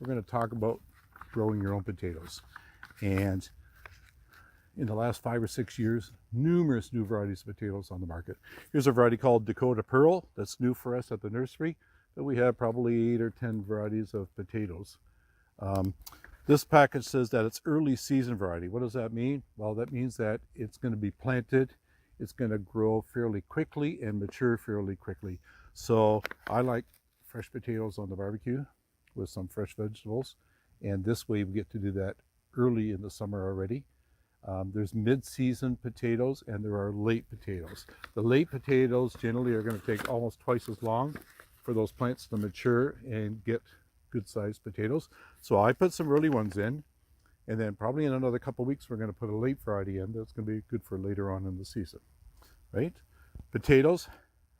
we're going to talk about growing your own potatoes. And in the last 5 or 6 years, numerous new varieties of potatoes on the market. Here's a variety called Dakota Pearl that's new for us at the nursery, but we have probably 8 or 10 varieties of potatoes. This package says that it's early season variety. What does that mean? Well, that means that it's going to be planted, it's going to grow fairly quickly and mature fairly quickly. So I like fresh potatoes on the barbecue with some fresh vegetables, and this way we get to do that early in the summer already. There's mid-season potatoes and there are late potatoes. The late potatoes generally are going to take almost twice as long for those plants to mature and get good sized potatoes. So I put some early ones in, and then probably in another couple of weeks we're going to put a late variety in that's going to be good for later on in the season, right? Potatoes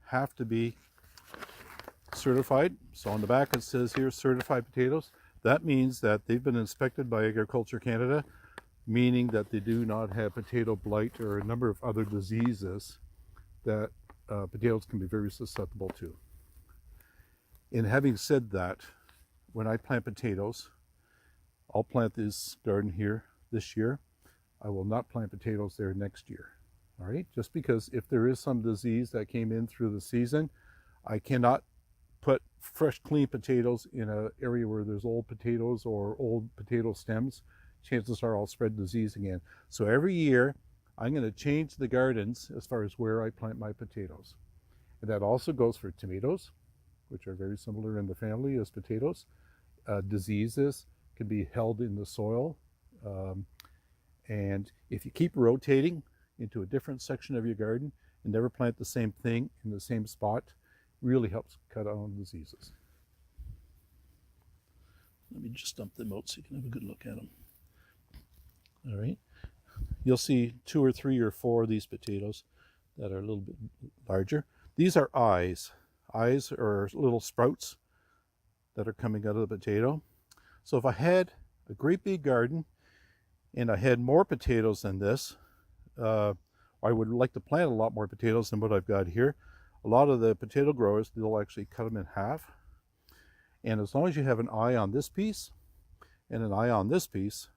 have to be certified. So on the back it says here certified potatoes. That means that they've been inspected by Agriculture Canada, meaning that they do not have potato blight or a number of other diseases that potatoes can be very susceptible to. In having said that, when I plant potatoes, I'll plant this garden here this year. I will not plant potatoes there next year. All right, just because if there is some disease that came in through the season, I cannot put fresh, clean potatoes in an area where there's old potatoes or old potato stems. Chances are I'll spread disease again. So every year, I'm going to change the gardens as far as where I plant my potatoes. And that also goes for tomatoes, which are very similar in the family as potatoes. Diseases can be held in the soil. And if you keep rotating into a different section of your garden and never plant the same thing in the same spot, really helps cut down on diseases. Let me just dump them out so you can have a good look at them. All right, you'll see 2 or 3 or 4 of these potatoes that are a little bit larger. These are eyes. Eyes are little sprouts that are coming out of the potato. So if I had a great big garden and I had more potatoes than this, I would like to plant a lot more potatoes than what I've got here. A lot of the potato growers, they'll actually cut them in half. And as long as you have an eye on this piece and an eye on this piece,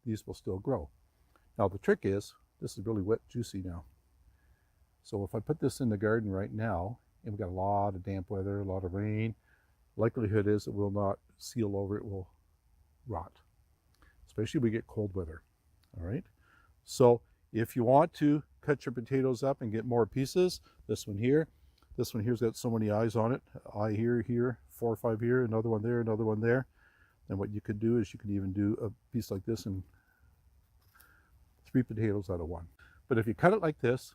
these will still grow. Now the trick is, this is really wet, juicy now. So if I put this in the garden right now, and we've got a lot of damp weather, a lot of rain, likelihood is it will not seal over, it will rot. Especially if we get cold weather, all right? So if you want to cut your potatoes up and get more pieces, this one here's got so many eyes on it. Eye here, 4 or 5 here, another one there, another one there. And what you could do is you could even do a piece like this and 3 potatoes out of 1. But if you cut it like this,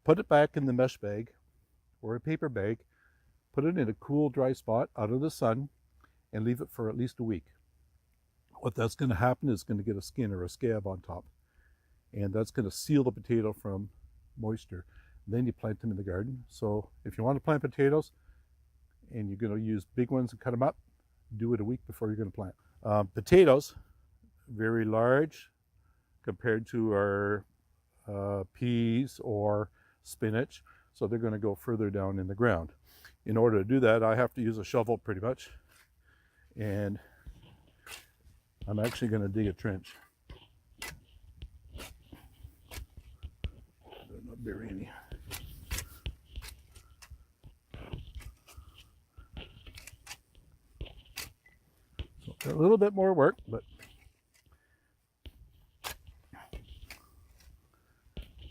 put it back in the mesh bag or a paper bag, put it in a cool, dry spot out of the sun, and leave it for at least a week. What that's going to happen is going to get a skin or a scab on top, and that's going to seal the potato from moisture. Then you plant them in the garden. So if you want to plant potatoes and you're going to use big ones and cut them up, do it a week before you're going to plant. Potatoes, very large compared to our peas or spinach, so they're going to go further down in the ground. In order to do that, I have to use a shovel pretty much, and I'm actually going to dig a trench. Better not bury any. So a little bit more work, but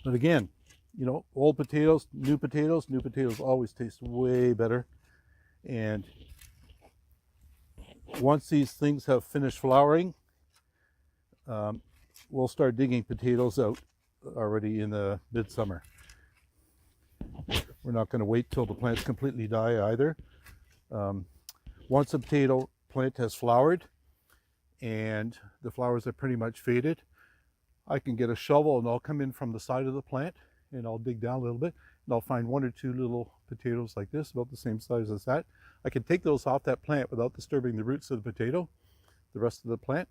again, you know, old potatoes, new potatoes always taste way better. And once these things have finished flowering, we'll start digging potatoes out already in the midsummer. We're not going to wait till the plants completely die either. Once a potato plant has flowered and the flowers are pretty much faded, I can get a shovel and I'll come in from the side of the plant and I'll dig down a little bit and I'll find 1 or 2 little potatoes like this, about the same size as that. I can take those off that plant without disturbing the roots of the potato, the rest of the plant,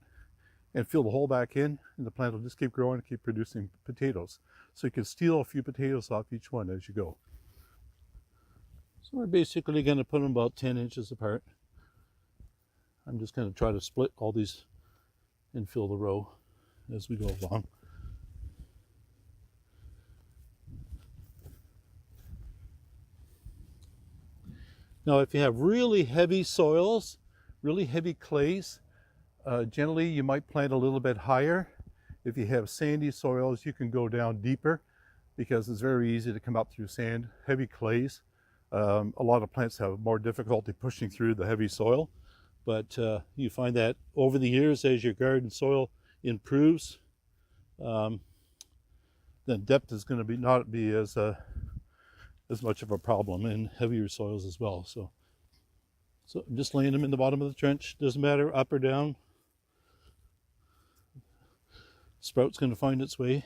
and fill the hole back in, and the plant will just keep growing and keep producing potatoes. So you can steal a few potatoes off each one as you go. So we're basically going to put them about 10 inches apart. I'm I'm just going to try to split all these and fill the row as we go along. Now, if you have really heavy soils, really heavy clays, generally you might plant a little bit higher. If you have sandy soils, you can go down deeper because it's very easy to come up through sand. Heavy clays, a lot of plants have more difficulty pushing through the heavy soil, but you find that over the years as your garden soil improves, then depth is going to not be as much of a problem in heavier soils as well. So I'm just laying them in the bottom of the trench. Doesn't matter up or down. Sprout's going to find its way.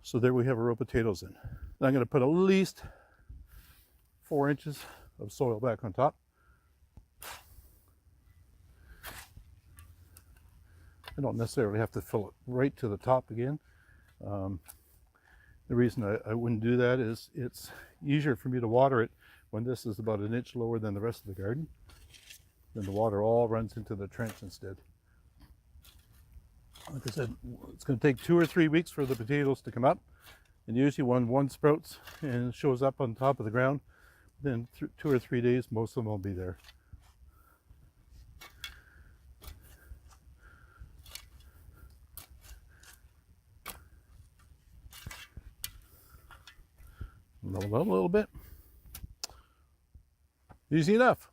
So there we have a row of potatoes in. Now I'm going to put at least 4 inches of soil back on top. I don't necessarily have to fill it right to the top again. The reason I wouldn't do that is it's easier for me to water it when this is about 1 inch lower than the rest of the garden. Then the water all runs into the trench instead. Like I said, it's going to take 2 or 3 weeks for the potatoes to come up. And usually when one sprouts and shows up on top of the ground, then 2 or 3 days, most of them will be there. Level up a little bit. Easy enough.